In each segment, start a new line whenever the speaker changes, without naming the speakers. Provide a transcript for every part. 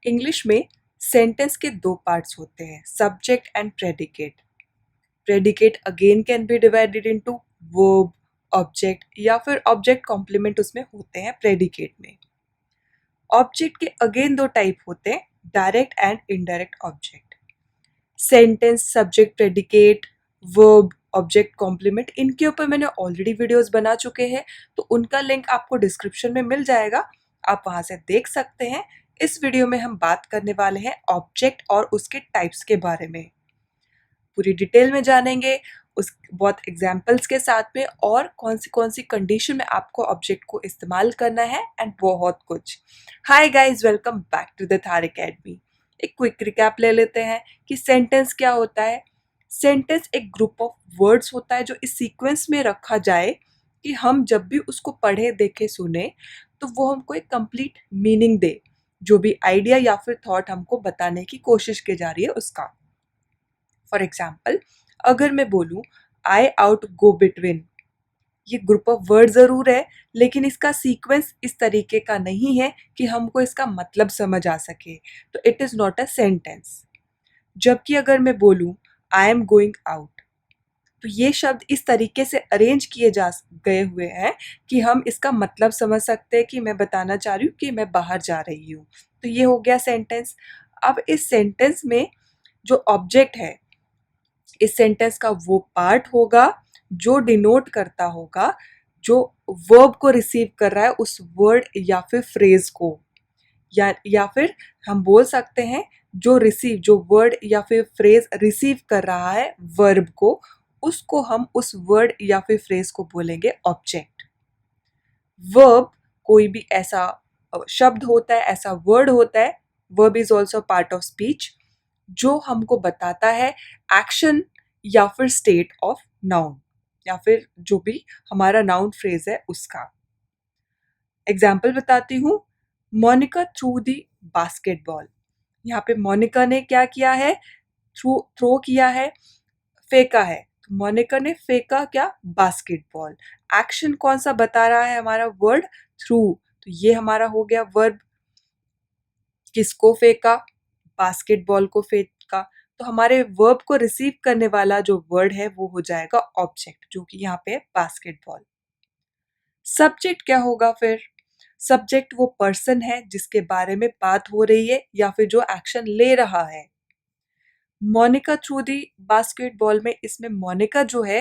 English में sentence के दो पार्ट्स होते हैं, subject and predicate. Predicate again can be divided into verb, object या फिर ऑब्जेक्ट कॉम्प्लीमेंट उसमें होते हैं प्रेडिकेट में। ऑब्जेक्ट के अगेन दो टाइप होते हैं, direct and indirect object. Sentence, subject, predicate, verb, object complement, इनके ऊपर मैंने ऑलरेडी वीडियोस बना चुके हैं, तो उनका लिंक आपको डिस्क्रिप्शन में मिल जाएगा, आप वहां से देख सकते हैं। इस वीडियो में हम बात करने वाले हैं ऑब्जेक्ट और उसके टाइप्स के बारे में। पूरी डिटेल में जानेंगे, उस बहुत एग्जाम्पल्स के साथ में, और कौन सी कंडीशन में आपको ऑब्जेक्ट को इस्तेमाल करना है एंड बहुत कुछ। Hi guys, welcome back to the Thar academy. एक क्विक रिकैप ले लेते हैं कि सेंटेंस क्या होता है। सेंटेंस एक ग्रुप ऑफ वर्ड्स होता है जो इस सीक्वेंस में रखा जाए कि हम जब भी उसको पढ़े, देखे, सुने तो वो हमको एक कंप्लीट मीनिंग दे, जो भी आइडिया या फिर थॉट हमको बताने की कोशिश की जा रही है उसका। फॉर एग्जाम्पल, अगर मैं बोलूँ आई आउट गो बिटवीन, ये ग्रुप ऑफ वर्ड ज़रूर है, लेकिन इसका सीक्वेंस इस तरीके का नहीं है कि हमको इसका मतलब समझ आ सके, तो it is not a sentence. जबकि अगर मैं बोलूँ आई एम गोइंग आउट, तो ये शब्द इस तरीके से अरेंज किए जा गए हुए हैं कि हम इसका मतलब समझ सकते हैं कि मैं बताना चाह रही हूँ कि मैं बाहर जा रही हूँ, तो ये हो गया सेंटेंस। अब इस सेंटेंस में जो ऑब्जेक्ट है, इस सेंटेंस का वो पार्ट होगा जो डिनोट करता होगा जो वर्ब को रिसीव कर रहा है, उस वर्ड या फिर फ्रेज को, या फिर हम बोल सकते हैं जो वर्ड या फिर फ्रेज रिसीव कर रहा है वर्ब को, उसको हम उस वर्ड या फिर फ्रेज को बोलेंगे ऑब्जेक्ट। वर्ब कोई भी ऐसा शब्द होता है, ऐसा वर्ड होता है, verb is also part of speech, जो हमको बताता है एक्शन या फिर स्टेट ऑफ नाउन, या फिर जो भी हमारा नाउन फ्रेज है उसका। एग्जाम्पल बताती हूँ, मोनिका थ्रू दी बास्केटबॉल। यहाँ पे मोनिका ने क्या किया है, थ्रो किया है, फेंका है, तो मोनिका ने फेंका क्या, बास्केटबॉल। एक्शन कौन सा बता रहा है, हमारा वर्ड थ्रू, तो ये हमारा हो गया वर्ब। किसको फेंका, बास्केटबॉल को फेंका, तो हमारे वर्ब को रिसीव करने वाला जो वर्ड है वो हो जाएगा ऑब्जेक्ट, जो कि यहाँ पे है बास्केटबॉल। सब्जेक्ट क्या होगा फिर, सब्जेक्ट वो पर्सन है जिसके बारे में बात हो रही है या फिर जो एक्शन ले रहा है। मोनिका थ्रू दी बास्केटबॉल में इसमें मोनिका जो है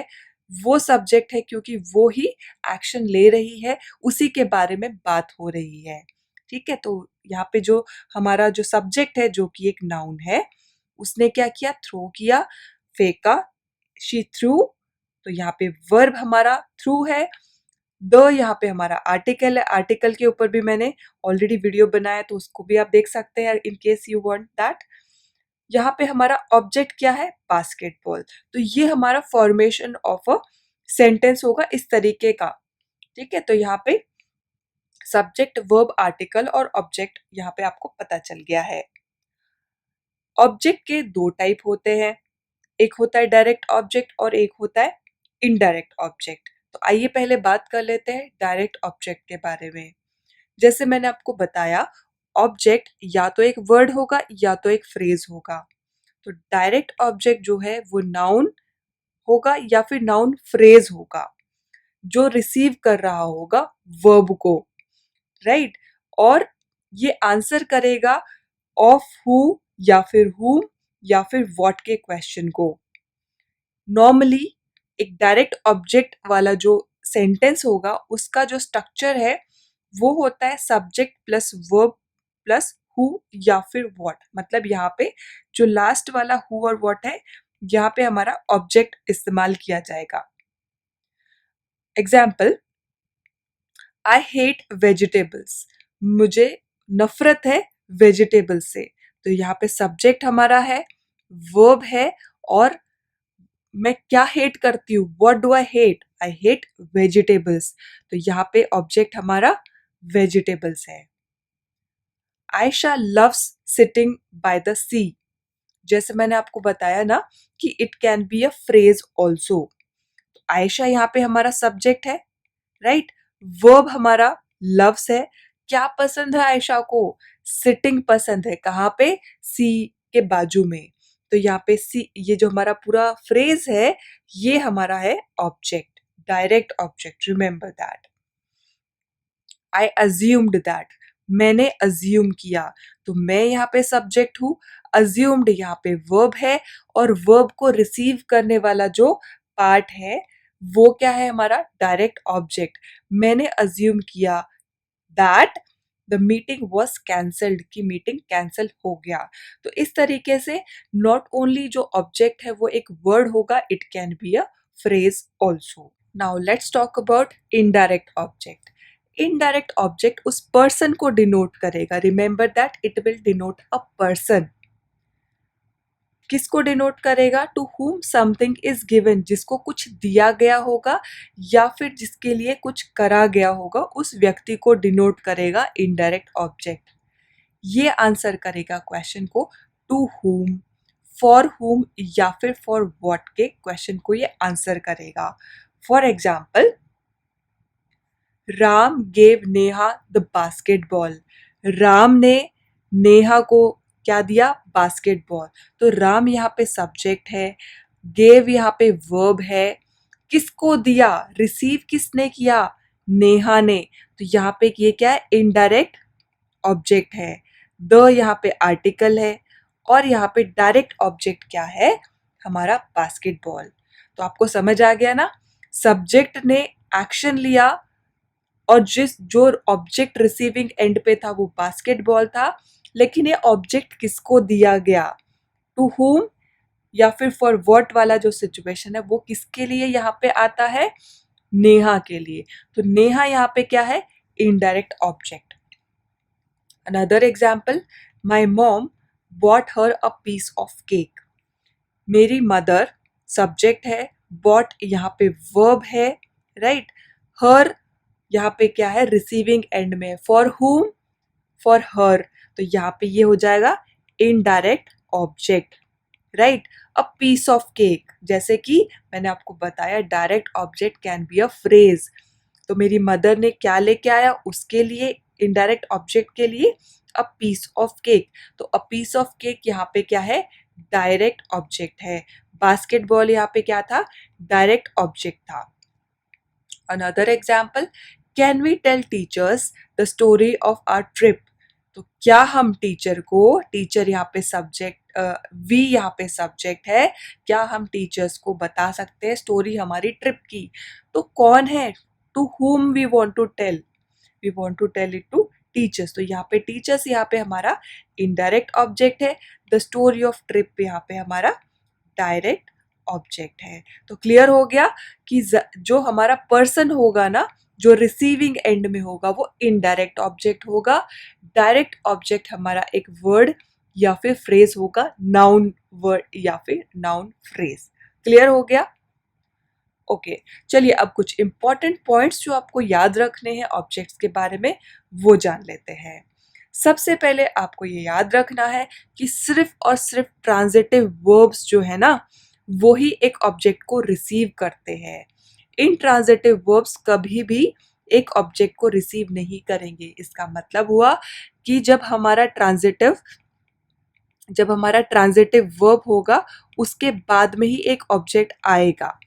वो सब्जेक्ट है, क्योंकि वो ही एक्शन ले रही है, उसी के बारे में बात हो रही है। ठीक है, तो यहाँ पे जो हमारा जो सब्जेक्ट है जो कि एक नाउन है, उसने क्या किया, थ्रो किया, फेंका, शी थ्रू, तो यहाँ पे वर्ब हमारा थ्रू है। यहाँ पे हमारा आर्टिकल है, आर्टिकल के ऊपर भी मैंने ऑलरेडी वीडियो बनाया, तो उसको भी आप देख सकते हैं in case you want that. यहाँ पे हमारा ऑब्जेक्ट क्या है, बास्केटबॉल। तो ये हमारा फॉर्मेशन ऑफ अ सेंटेंस होगा इस तरीके का। ठीक है, तो यहाँ पे सब्जेक्ट, वर्ब, आर्टिकल और ऑब्जेक्ट यहाँ पे आपको पता चल गया है। ऑब्जेक्ट के दो टाइप होते हैं, एक होता है डायरेक्ट ऑब्जेक्ट और एक होता है इनडायरेक्ट ऑब्जेक्ट। तो आइए पहले बात कर लेते हैं डायरेक्ट ऑब्जेक्ट के बारे में। जैसे मैंने आपको बताया, ऑब्जेक्ट या तो एक वर्ड होगा या तो एक फ्रेज होगा। तो डायरेक्ट ऑब्जेक्ट जो है वो नाउन होगा या फिर नाउन फ्रेज होगा, जो रिसीव कर रहा होगा वर्ब को, राइट। और ये आंसर करेगा ऑफ हु या फिर हुम या फिर व्हाट के क्वेश्चन को। नॉर्मली एक डायरेक्ट ऑब्जेक्ट वाला जो सेंटेंस होगा उसका जो स्ट्रक्चर है वो होता है subject plus verb plus who या फिर व्हाट। मतलब यहाँ पे जो लास्ट वाला हु और व्हाट है, यहाँ पे हमारा ऑब्जेक्ट इस्तेमाल किया जाएगा। एग्जाम्पल, आई हेट वेजिटेबल्स, मुझे नफरत है वेजिटेबल से। तो यहाँ पे सब्जेक्ट हमारा है, वर्ब है, और मैं क्या हेट करती हूँ, what do I hate vegetables. तो यहाँ पे ऑब्जेक्ट हमारा वेजिटेबल्स है। Ayesha loves sitting by the sea, जैसे मैंने आपको बताया ना कि it can be a phrase also. Ayesha यहाँ पे हमारा सब्जेक्ट है, राइट। वर्ब हमारा लव्स है, क्या पसंद है आयशा को? सिटिंग पसंद है। कहाँ पे? सी के बाजू में। तो यहाँ पे सी, ये जो हमारा पूरा फ्रेज है, ये हमारा है object, direct object. Remember that. I assumed that, मैंने अज्यूम किया। तो मैं यहाँ पे सब्जेक्ट हूँ, अज्यूम्ड यहाँ पे वर्ब है, और वर्ब को रिसीव करने वाला जो पार्ट है वो क्या है? हमारा डायरेक्ट ऑब्जेक्ट। मैंने अज्यूम किया that the meeting was cancelled, की मीटिंग कैंसल हो गया। तो इस तरीके से नॉट ओनली जो ऑब्जेक्ट है वो एक वर्ड होगा, it can be a phrase also. Now let's talk about indirect object. Indirect object उस पर्सन को डिनोट करेगा। Remember that it will denote a person. किसको डिनोट करेगा? To whom something is given, जिसको कुछ दिया गया होगा या फिर जिसके लिए कुछ करा गया होगा, उस व्यक्ति को डिनोट करेगा इनडायरेक्ट ऑब्जेक्ट। ये आंसर करेगा क्वेश्चन को टू हुम, फॉर हुम या फिर फॉर व्हाट के क्वेश्चन को ये आंसर करेगा। For example, Ram gave Neha the basketball. Ram ने नेहा को क्या दिया? बास्केटबॉल। तो राम यहाँ पे सब्जेक्ट है, गेव यहाँ पे वर्ब है। किसको दिया? रिसीव किसने किया? नेहा ने। तो यहाँ पे ये क्या है? इनडायरेक्ट ऑब्जेक्ट है। द यहाँ पे आर्टिकल है, और यहाँ पे डायरेक्ट ऑब्जेक्ट क्या है? हमारा बास्केटबॉल। तो आपको समझ आ गया ना? सब्जेक्ट ने एक्शन लिया, और जो ऑब्जेक्ट रिसीविंग एंड पे था वो बास्केटबॉल था, लेकिन ये ऑब्जेक्ट किसको दिया गया? टू हुम या फिर फॉर व्हाट वाला जो सिचुएशन है वो किसके लिए यहाँ पे आता है? नेहा के लिए। तो नेहा यहाँ पे क्या है? Indirect object. Another example, my mom bought her a piece of cake. मेरी मदर सब्जेक्ट है, बॉट यहाँ पे वर्ब है, राइट। हर यहाँ पे क्या है? रिसीविंग एंड में। For whom? For her. तो यहाँ पे ये हो जाएगा indirect object, right. A piece of cake, जैसे कि मैंने आपको बताया direct object can be a phrase. तो मेरी मदर ने क्या लेके आया? उसके लिए इनडायरेक्ट ऑब्जेक्ट के लिए अ पीस ऑफ केक। तो अ पीस ऑफ केक यहाँ पे क्या है? डायरेक्ट ऑब्जेक्ट है। बास्केटबॉल यहाँ पे क्या था? डायरेक्ट ऑब्जेक्ट था। Another example, can we tell teachers the story of our trip. तो क्या हम टीचर को, टीचर यहाँ पे सब्जेक्ट, वी यहाँ पे सब्जेक्ट है, क्या हम टीचर्स को बता सकते हैं स्टोरी हमारी ट्रिप की? तो कौन है? To whom we want to tell? We want to tell it to teachers. तो यहाँ पे टीचर्स यहाँ पे हमारा इनडायरेक्ट ऑब्जेक्ट है। द स्टोरी ऑफ ट्रिप यहाँ पे हमारा डायरेक्ट ऑब्जेक्ट है। तो क्लियर हो गया कि जो हमारा पर्सन होगा ना, जो रिसीविंग एंड में होगा, वो इनडायरेक्ट ऑब्जेक्ट होगा। डायरेक्ट ऑब्जेक्ट हमारा एक वर्ड या फिर फ्रेज होगा, नाउन वर्ड या फिर नाउन फ्रेज। क्लियर हो गया? ओके, चलिए अब कुछ इंपॉर्टेंट पॉइंट्स जो आपको याद रखने हैं ऑब्जेक्ट्स के बारे में, वो जान लेते हैं। सबसे पहले आपको ये याद रखना है कि सिर्फ और सिर्फ ट्रांजिटिव वर्ब्स जो है ना, वो ही एक ऑब्जेक्ट को रिसीव करते हैं। इनट्रांजिटिव वर्ब्स कभी भी एक ऑब्जेक्ट को रिसीव नहीं करेंगे। इसका मतलब हुआ कि जब हमारा ट्रांजिटिव वर्ब होगा, उसके बाद में ही एक ऑब्जेक्ट आएगा।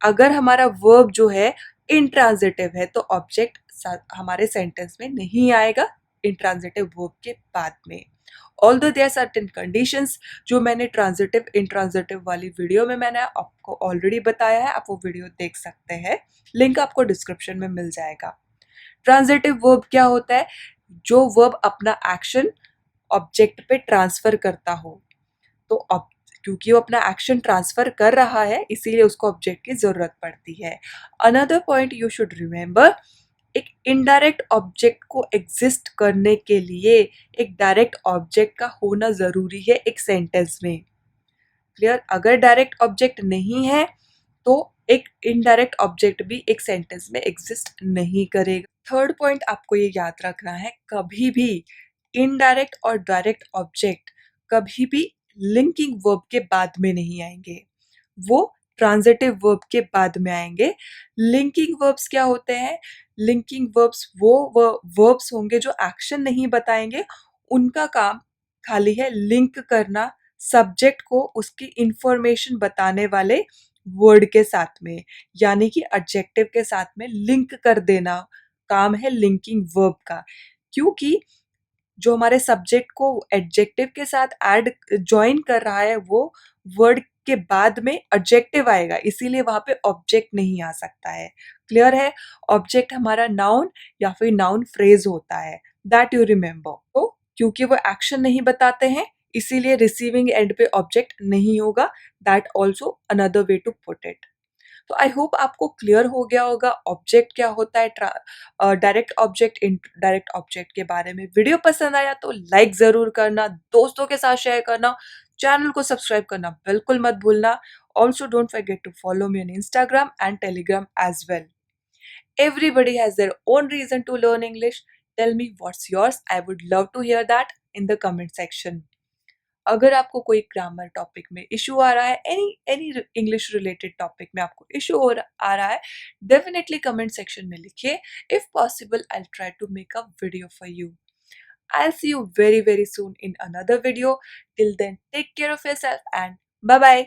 अगर हमारा वर्ब जो है इंट्रांजिटिव है, तो ऑब्जेक्ट हमारे सेंटेंस में नहीं आएगा इंट्रांजिटिव वर्ब के बाद में। ऑल्दो देयर सर्टेन कंडीशंस, जो मैंने ट्रांजिटिव इंट्रांजिटिव वाली वीडियो में मैंने आपको ऑलरेडी बताया है, आप वो वीडियो देख सकते हैं, लिंक आपको डिस्क्रिप्शन में मिल जाएगा। ट्रांजिटिव वर्ब क्या होता है? जो वर्ब अपना एक्शन ऑब्जेक्ट पे ट्रांसफर करता हो। तो क्योंकि वो अपना एक्शन ट्रांसफर कर रहा है, इसीलिए उसको ऑब्जेक्ट की जरूरत पड़ती है। Another point you should remember, एक इनडायरेक्ट ऑब्जेक्ट को एग्जिस्ट करने के लिए एक डायरेक्ट ऑब्जेक्ट का होना जरूरी है एक सेंटेंस में। क्लियर? अगर डायरेक्ट ऑब्जेक्ट नहीं है तो एक इनडायरेक्ट ऑब्जेक्ट भी एक सेंटेंस में एग्जिस्ट नहीं करेगा। थर्ड पॉइंट आपको ये याद रखना है, कभी भी इनडायरेक्ट और डायरेक्ट ऑब्जेक्ट कभी भी लिंकिंग वर्ब के बाद में नहीं आएंगे, वो ट्रांजिटिव वर्ब के बाद में आएंगे। लिंकिंग वर्ब्स क्या होते हैं? लिंकिंग वर्ब्स वो वर्ब्स होंगे जो एक्शन नहीं बताएंगे, उनका काम खाली है लिंक करना सब्जेक्ट को उसकी इंफॉर्मेशन बताने वाले वर्ड के साथ में, यानी कि एडजेक्टिव के साथ में लिंक कर देना काम है लिंकिंग वर्ब का। क्योंकि जो हमारे सब्जेक्ट को एडजेक्टिव के साथ ऐड जॉइन कर रहा है वो वर्ड के बाद में एडजेक्टिव आएगा, इसीलिए वहां पे ऑब्जेक्ट नहीं आ सकता है। क्लियर है? ऑब्जेक्ट हमारा नाउन या फिर नाउन फ्रेज होता है, दैट यू रिमेंबर। तो क्योंकि वो एक्शन नहीं बताते हैं, इसीलिए रिसीविंग एंड पे ऑब्जेक्ट नहीं होगा। That also another way to put it. तो आई होप आपको क्लियर हो गया होगा ऑब्जेक्ट क्या होता है, डायरेक्ट ऑब्जेक्ट इनडायरेक्ट ऑब्जेक्ट के बारे में। वीडियो पसंद आया तो लाइक जरूर करना, दोस्तों के साथ शेयर करना, चैनल को सब्सक्राइब करना बिल्कुल मत भूलना। Also don't forget to follow me on Instagram and Telegram as well. Everybody has their own reason to learn English. Tell me what's yours. I would love to hear that in the comment section. अगर आपको कोई grammar topic में issue आ रहा है, any any English related topic में आपको issue आ रहा है, डेफिनेटली कमेंट सेक्शन में लिखिए। If possible I try to make a video for you. I'll see you very very soon in another video. Till then, take care of yourself and bye bye.